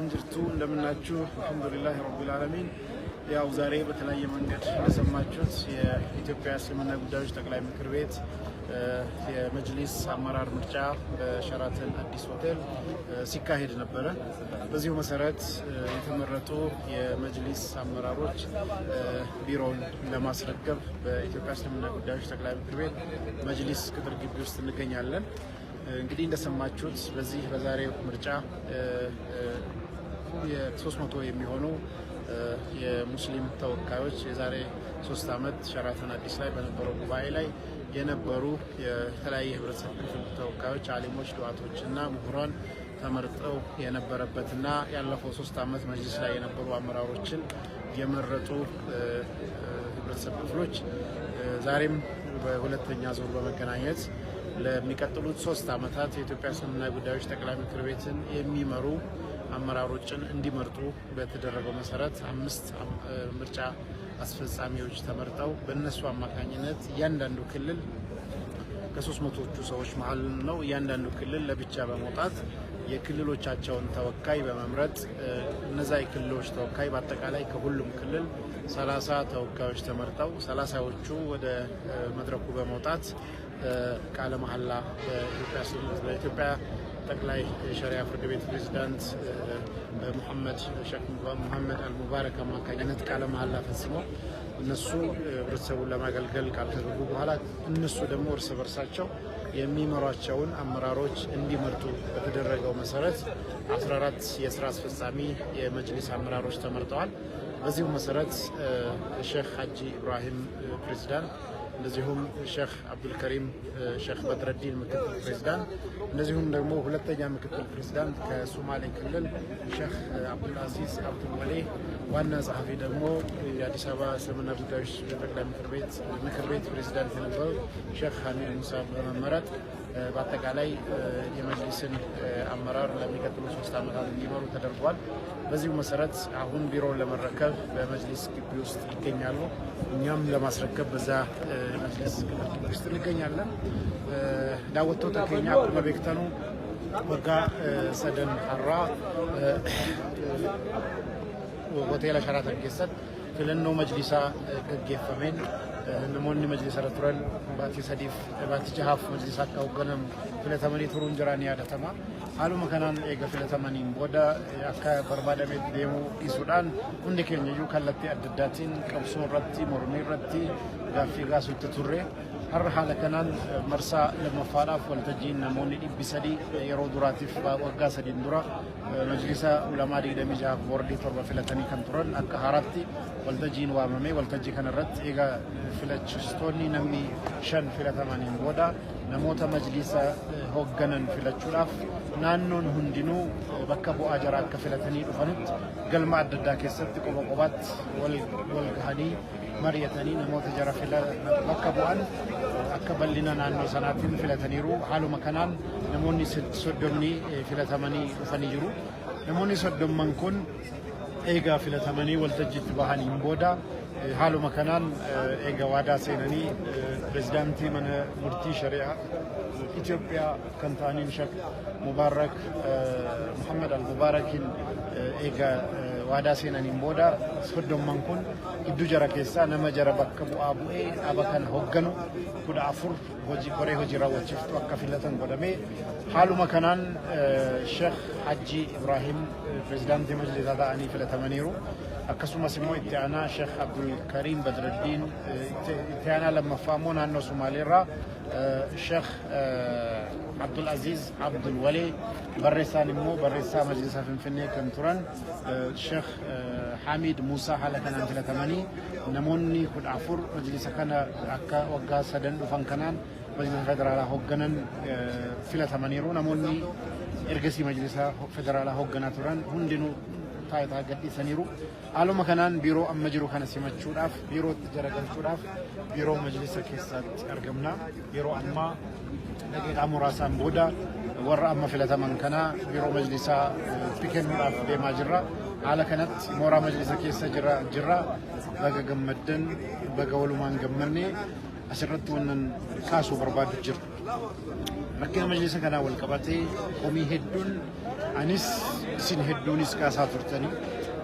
akkam jirtu እንደምናችሁ አልহামዱሊላህ ረቢል ዓለሚን ያው ዛሬ በተለያየ መንገድ ለሰማችሁት የኢትዮጵያ እስልምና ጉዳዮች ጠቅላይ ምክር ቤት የመጅሊስ አመራር ምርጫ በሸራተን አዲስ ሆቴል ሲካሄድ ነበር። በዚሁ መሰረት የተመረጡ የመጅሊስ አመራሮች ቢሮውን ለማስረከብ በኢትዮጵያ እስልምና ጉዳዮች ጠቅላይ ምክር ቤት መጅሊስ ቅጥር ግቢ ውስጥ እንገኛለን። እንግዲህ እንደሰማችሁት በዚህ በዛሬው ምርጫ የ300 የሚሆኑ የሙስሊም ተወካዮች የዛሬ 3 ዓመት ሸራተን አዲስ ላይ በነበረው ጉባኤ ላይ የነበሩ የተለያየ ህብረተሰብ ክፍል ተወካዮች፣ አሊሞች፣ ዱዓቶችና ምሁራን ተመርጠው የነበረበትና ያለፈው 3 ዓመት መጅሊስ ላይ የነበሩ አመራሮችን የመረጡ ህብረተሰብ ክፍሎች ዛሬም በሁለተኛ ዙር በመገናኘት ለሚቀጥሉት 3 ዓመታት የኢትዮጵያ እስልምና ጉዳዮች ጠቅላይ ምክር ቤትን የሚመሩ አመራሮችን እንዲመርጡ በተደረገው መሰረት 5 ምርጫ አስፈጻሚዎች ተመርጠው በእነሱ አማካኝነት እያንዳንዱ ክልል ከ300ዎቹ ሰዎች መሀል ነው እያንዳንዱ ክልል ለብቻ በመውጣት የክልሎቻቸውን ተወካይ በመምረጥ እነዛ የክልሎች ተወካይ በአጠቃላይ ከሁሉም ክልል 30 ተወካዮች ተመርጠው 30ዎቹ ወደ መድረኩ በመውጣት ቃለ መሐላ በኢትዮጵያ ጠቅላይ ሸሪዓ ፍርድ ቤት ፕሬዝዳንት ሼክ መሐመድ አልሙባረክ አማካኝነት ቃለ መሐላ ፈጽመው እነሱ ህብረተሰቡን ለማገልገል ቃል ከገቡ በኋላ እነሱ ደግሞ እርስ በርሳቸው የሚመሯቸውን አመራሮች እንዲመርጡ በተደረገው መሰረት 14 የስራ አስፈጻሚ የመጅሊስ አመራሮች ተመርጠዋል። በዚሁ መሰረት ሼክ ሀጂ ኢብራሂም ፕሬዝዳንት፣ እንደዚሁም ሼክ አብዱል ከሪም ሼክ በድረዲን ምክትል ፕሬዝዳንት፣ እንደዚሁም ደግሞ ሁለተኛ ምክትል ፕሬዝዳንት ከሶማሌ ክልል ሼክ አብዱል አዚዝ አብዱል ወሌ፣ ዋና ጸሐፊ ደግሞ የአዲስ አበባ እስልምና ጉዳዮች ጠቅላይ ምክር ቤት ፕሬዝዳንት የነበሩት ሼክ ሐሚድ ሙሳ በመመረጥ በአጠቃላይ የመጅሊስን አመራር ለሚቀጥሉ 3 ዓመታት እንዲመሩ ተደርጓል። በዚሁ መሰረት አሁን ቢሮውን ለመረከብ በመጅሊስ ግቢ ውስጥ ይገኛሉ። እኛም ለማስረከብ በዛ መጅሊስ ግቢ ውስጥ እንገኛለን። ዳወቶ ተከኛ በቤክተኑ ወጋ ሰደን ሐራ ሆቴል ሸራተን ጌሰት ፍልኖ መጅሊሳ ገጌፈሜን namoonni majlisa irra turan baatii jahaaf majlisa akka hoogganan filatamanii turuun jiraan yaadatama. Haaluma kanaan eega filatamaniin booda akka barbaadametti deemuu dhiisuudhaan hundi keenyayyuu kallattii adda addaatiin qabsoo irratti, mormii irratti gaaffii gaasuutti turre. Har'a haala kanaan marsaa lammaffaadhaaf waltajjiin namoonni 300 yeroo duraatiif waggaa 3 dura majlisa ulamaa 26 boordii 7 filatanii kan turan akka haaraatti waltajjiin waamamee waltajjii kanarratti eega filachistoonni namni 5 filatamaniin booda namoota majlisa hoogganan filachuudhaaf naannoon hundinuu bakka bu'aa jara akka filatanii dhufanitti galma adda addaa keessatti qofa qofaatti wal gahanii mari'atanii namoota jara bakka bu'an akka bal'ina naannoo sanaatiin filataniiru. Haaluma kanaan namoonni 30 filatamanii dhufanii jiru. Namoonni 30 kun eega filatamanii waltajjiitti bahaniin booda haaluma kanaan eega waadaa seenanii ፕሬዝዳንtii mana murtii shari'aa Itoophiyaa kan ta'aniin Sheek Mubaarak Muhammad al-Mubaarakiin eega waadaa seenaniin booda 30 kun gidduu jara keessaa nama jara bakka bu'aa bu'ee dhaaba kan hoogganu 14 koree hojii raawwachiiftu akka filatan godhamee haaluma kanaan Sheek Haji Ibrahim ፕሬዝዳንtii majlisaa ta'anii filatamaniiru. akkasumas immoo itti aanaa Sheek Abdul Karim Badruddin, itti aanaa lammaffaa immoo naannoo Somaaleerraa Sheek Abdul Aziz Abdul Wale, barreessaan immoo barreessaa majlisaa Finfinnee kan turan Sheek Hamid Musa haala kanaan filatamanii namoonni 14 majlisa kana akka waggaa 3 dhufan kanaan majlisa federaalaa hoogganan filatamaniiru. Namoonni ergasii majlisa federaalaa hoogganaa turan hundinuu taayitaa gadhiisaniiru. Haaluma kanaan biiroo amma jiru kana simachuudhaaf biirootti jaragalchuudhaaf biiroo majlisa keessatti argamna. Yeroo ammaa daqiiqaa muraasaan booda warra amma filataman kana biiroo majlisaa kennuudhaaf deemaa jirra. Haala kanatti mooraa majlisa keessa jirra. Baga gammaddan, baga walumaan gammanne asirratti wannan kaasuu barbaadu jira. Rakkina majlisa kanaa wal qabatee komii hedduun anis isin hedduunis kaasaa turtanii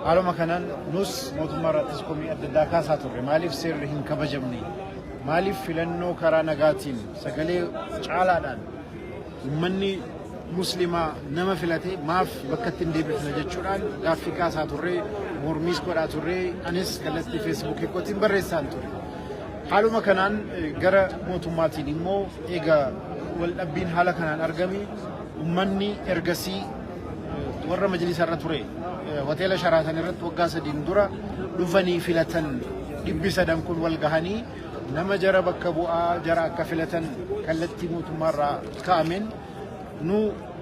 haaluma kanaan nus mootummaa irrattis komii adda addaa kaasaa turre maaliif seerri hin kabajamne maaliif filannoo karaa nagaatiin sagalee caalaadhaan ummanni muslimaa nama filate maaf bakka ittiin deebifna jechuudhaan gaaffii kaasaa turre mormiis godhaa turre anis kallattii feesbuukii kootiin barreessaan ture haaluma kanaan gara mootummaatiin immoo egaa waldhabbiin haala kanaan argame ummanni ergasii warra majlisa irra ture hoteela Sharaatan irratti waggaa 3 dura dhufanii filatan dhibbi 3 kun wal gahanii nama jara bakka bu'aa jara akka filatan kallattii mootummaa irraa kaa'ameen nu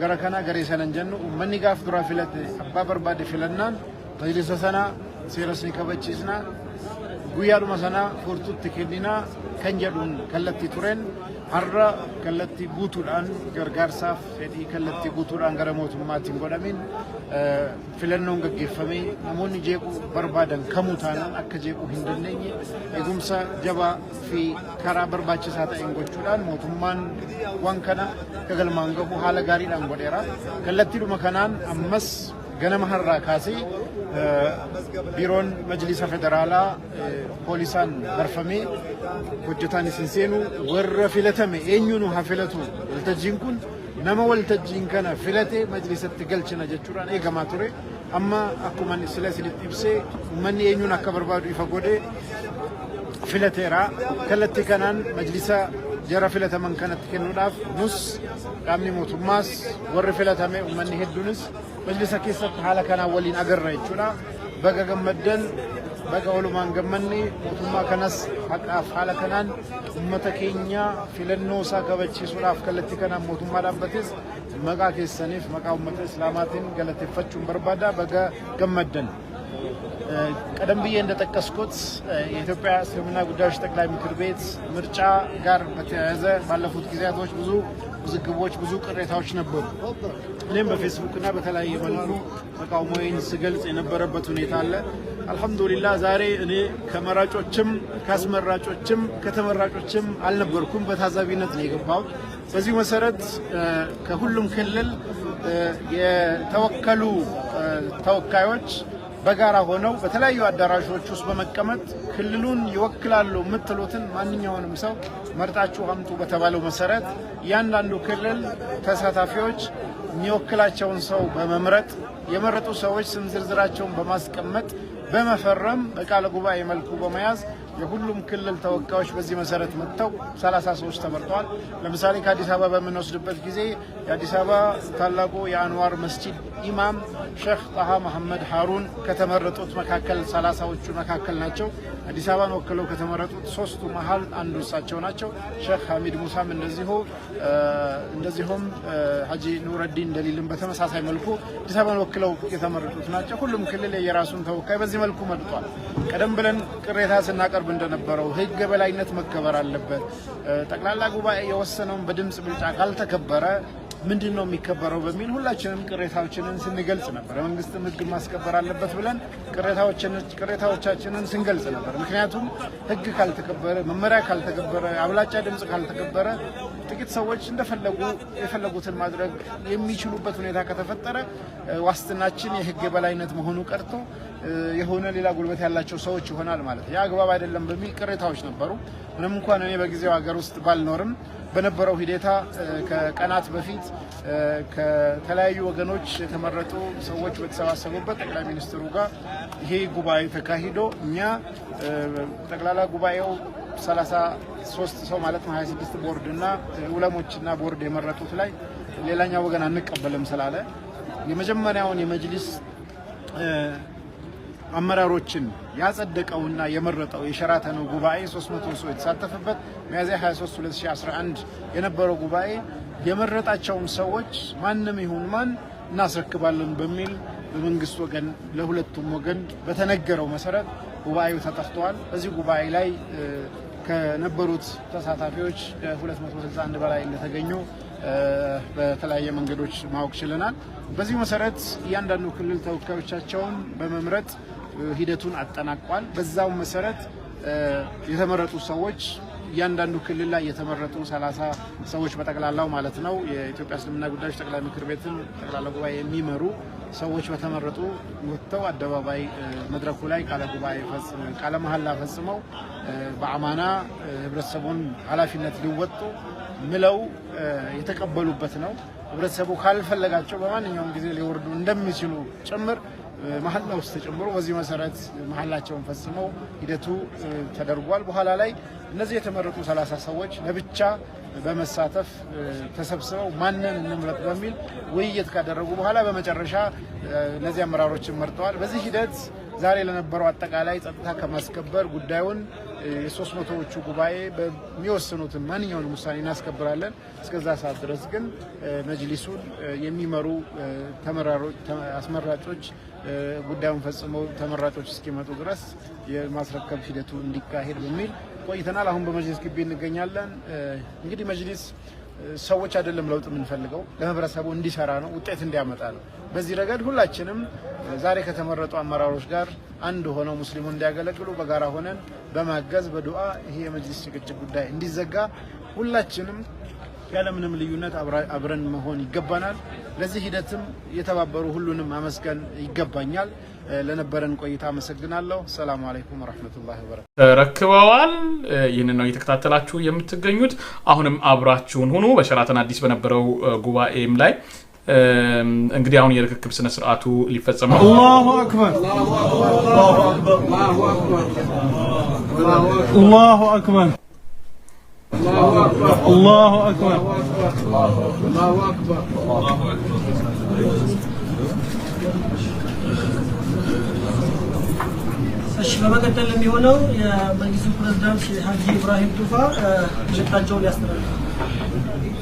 gara kana garee sanan jennu ummanni gaaf dura filate abbaa barbaade filannaan majlisa sana seeras ni kabachiisna guyyaadhuma sana furtuutti kennina kan jedhuun kallattii tureen har'a kallattii guutuudhaan gargaarsaaf fedhii kallattii guutuudhaan gara mootummaatiin godhamin filannoon gaggeeffamee namoonni jeequu barbaadan kamuu taanaan akka jeequu hin dandeenye eegumsa jabaa fi karaa barbaachisaa ta'een gochuudhaan mootummaan waan kana galmaan gahu haala gaariidhaan godheera kallattiidhuma kanaan ammas ganama har'aa kaasee biiroon majlisa federaalaa poolisaan barfamee hojjetaan isin seenu warra filatame eenyuun haa filatu waltajjiin kun nama waltajjiin kana filate majlisatti galchina jechuudhaan eegamaa ture amma akkuma sila isinitti ibsee ummanni eenyuun akka barbaadu ifa godhee filateera kallattii kanaan majlisa jara filataman kanatti kennuudhaaf nus qaamni mootummaas warri filatame ummanni hedduunis majlisa keessatti haala kanaan waliin agarra jechuudha baga gammaddan baga walumaan gammanni mootummaa kanas haqaaf haala kanaan ummata keenya filannoo isaa kabachiisuudhaaf kallattii kanaan mootummaa dhaabbates maqaa keessaniif maqaa ummata islaamaatiin galateeffachuun barbaada baga gammaddan ቀደም ብዬ እንደጠቀስኩት የኢትዮጵያ እስልምና ጉዳዮች ጠቅላይ ምክር ቤት ምርጫ ጋር በተያያዘ ባለፉት ጊዜያቶች ብዙ ውዝግቦች ብዙ ቅሬታዎች ነበሩ እኔም በፌስቡክ እና በተለያየ መልኩ ተቃውሞዬን ስገልጽ የነበረበት ሁኔታ አለ አልহামዱሊላህ ዛሬ እኔ ከመራጮችም ካስመራጮችም ከተመራጮችም አልነበርኩም በታዛቢነት ነው የገባሁት በዚህ መሰረት ከሁሉም ክልል የተወከሉ ተወካዮች በጋራ ሆነው በተለያዩ አዳራሾች ውስጥ በመቀመጥ ክልሉን ይወክላሉ የምትሉትን ማንኛውንም ሰው መርጣችሁ አምጡ በተባለው መሰረት ያንዳንዱ ክልል ተሳታፊዎች የሚወክላቸውን ሰው በመምረጥ የመረጡ ሰዎች ስም ዝርዝራቸውን በማስቀመጥ በመፈረም በቃለ ጉባኤ መልኩ በመያዝ የሁሉም ክልል ተወካዮች በዚህ መሰረት መጥተው 33 ተመርጠዋል ለምሳሌ ከአዲስ አበባ በመንወስድበት ጊዜ የአዲስ አበባ ታላቁ የአንዋር መስጂድ ኢማም ሼክ ጣሃ መሐመድ ሃሩን ከተመረጡት መካከል 30ዎቹ መካከል ናቸው አዲስ አበባን ወክለው ከተመረጡት ሶስቱ መሃል አንዱ እሳቸው ናቸው ሼክ ሐሚድ ሙሳም እንደዚሁም ሐጂ ኑረዲን ደሊልን በተመሳሳይ መልኩ አዲስ አበባን ወክለው የተመረጡት ናቸው ሁሉም ክልል የራሱን ተወካይ በዚህ መልኩ መጥቷል ቀደም ብለን ቅሬታ ስናቀርብ እንደነበረው ህግ በላይነት መከበር አለበት ጠቅላላ ጉባኤ የወሰነውን በድምጽ ብልጫ ካልተከበረ ምንድነው የሚከበረው በሚል ሁላችንም ቅሬታዎችንን ስንገልጽ ነበር መንግስትም ህግ ማስከበር አለበት ብለን ቅሬታዎቻችንን ስንገልጽ ነበር ምክንያቱም ህግ ካልተከበረ መመሪያ ካልተከበረ አብላጫ ድምጽ ካልተከበረ ጥቂት ሰዎች እንደፈለጉ የፈለጉትን ማድረግ የሚችሉበት ሁኔታ ከተፈጠረ ዋስትናችን የህግ በላይነት መሆኑ ቀርቶ የሆነ ሌላ ጉልበት ያላቸው ሰዎች ይሆናል ማለት ያ አግባብ አይደለም በሚል ቅሬታዎች ነበሩ ምንም እንኳን እኔ በጊዜው ሀገር ውስጥ ባልኖርም በነበረው ሂደታ ከቀናት በፊት ከተለያዩ ወገኖች የተመረጡ ሰዎች በተሰባሰቡበት ጠቅላይ ሚኒስትሩ ጋር ይሄ ጉባኤ ተካሂዶ እኛ ጠቅላላ ጉባኤው 33 ሰው ማለት ነው 26 ቦርድ እና ዑለሞችና ቦርድ የመረጡት ላይ ሌላኛው ወገን አንቀበልም ስላለ የመጀመሪያውን የመጅሊስ አመራሮችን ያጸደቀውና የመረጠው የሸራተን ጉባኤ 300 ሰው የተሳተፈበት ሚያዝያ 23 2011 የነበረው ጉባኤ የመረጣቸውን ሰዎች ማንንም ይሁን ማን እናስረክባለን በሚል በመንግስት ወገን ለሁለቱም ወገን በተነገረው መሰረት ጉባኤው ተጠርቷል በዚህ ጉባኤ ላይ ከነበሩት ተሳታፊዎች 261 በላይ እንደተገኙ በተለያየ መንገዶች ማወቅ ችለናል በዚህ መሰረት እያንዳንዱ ክልል ተወካዮቻቸውን በመምረጥ ሂደቱን አጠናቋል በዛው መሰረት የተመረጡ ሰዎች እያንዳንዱ ክልል ላይ የተመረጡ 30 ሰዎች በጠቅላላው ማለት ነው የኢትዮጵያ እስልምና ጉዳዮች ጠቅላይ ምክር ቤትን ጠቅላላ ጉባኤ የሚመሩ ሰዎች በተመረጡ ወጥተው አደባባይ መድረኩ ላይ ቃለ መሐላ ፈጽመው በአማና ህብረተሰቡን ኃላፊነት ሊወጡ ምለው የተቀበሉበት ነው። ህብረተሰቡ ካልፈለጋቸው በማንኛውም ጊዜ ሊወርዱ እንደሚችሉ ጭምር መሐላ ውስጥ ተጨምሮ በዚህ መሰረት መሐላቸውን ፈጽመው ሂደቱ ተደርጓል። በኋላ ላይ እነዚህ የተመረጡ 30 ሰዎች ለብቻ በመሳተፍ ተሰብስበው ማንን እንምረጥ በሚል ውይይት ካደረጉ በኋላ በመጨረሻ እነዚህ አመራሮችን መርጠዋል። በዚህ ሂደት ዛሬ ለነበረው አጠቃላይ ጸጥታ ከማስከበር ጉዳዩን የ300ዎቹ ጉባኤ በሚወስኑትን ማንኛውንም ውሳኔ እናስከብራለን። እስከዛ ሰዓት ድረስ ግን መጅሊሱን የሚመሩ አስመራጮች ጉዳዩን ፈጽመው ተመራጮች እስኪመጡ ድረስ የማስረከብ ሂደቱ እንዲካሄድ በሚል ቆይተናል። አሁን በመጅሊስ ግቢ እንገኛለን። እንግዲህ መጅሊስ ሰዎች አይደለም ለውጥ የምንፈልገው ለህብረተሰቡ እንዲሰራ ነው፣ ውጤት እንዲያመጣ ነው። በዚህ ረገድ ሁላችንም ዛሬ ከተመረጡ አመራሮች ጋር አንድ ሆነው ሙስሊሙን እንዲያገለግሉ በጋራ ሆነን በማገዝ በዱዓ ይሄ የመጅሊስ ጭቅጭቅ ጉዳይ እንዲዘጋ ሁላችንም ያለምንም ልዩነት አብረን መሆን ይገባናል። ለዚህ ሂደትም የተባበሩ ሁሉንም አመስገን ይገባኛል። ለነበረን ቆይታ አመሰግናለሁ። ሰላም አለይኩም ወራህመቱላሂ ወበረካቱ። ተረክበዋል። ይህንን ነው እየተከታተላችሁ የምትገኙት። አሁንም አብራችሁን ሁኑ። በሸራተን አዲስ በነበረው ጉባኤም ላይ እንግዲህ አሁን የርክክብ ስነ ስርዓቱ ሊፈጸም ነው። አላሁ አክበር አላሁ አክበር አላሁ አክበር الله أكبر الله أكبر እሺ በመቀጠል የሚሆነው የመንግስቱ ፕሬዝዳንት ሀጂ ኢብራሂም ቱፋ መልእክታቸውን ያስተላልፋሉ።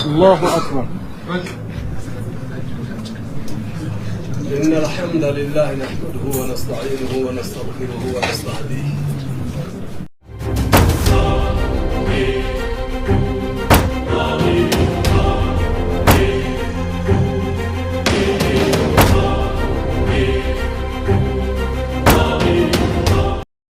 الله أكبر إن الحمد لله نحمده ونستعينه ونستغفره ونستهديه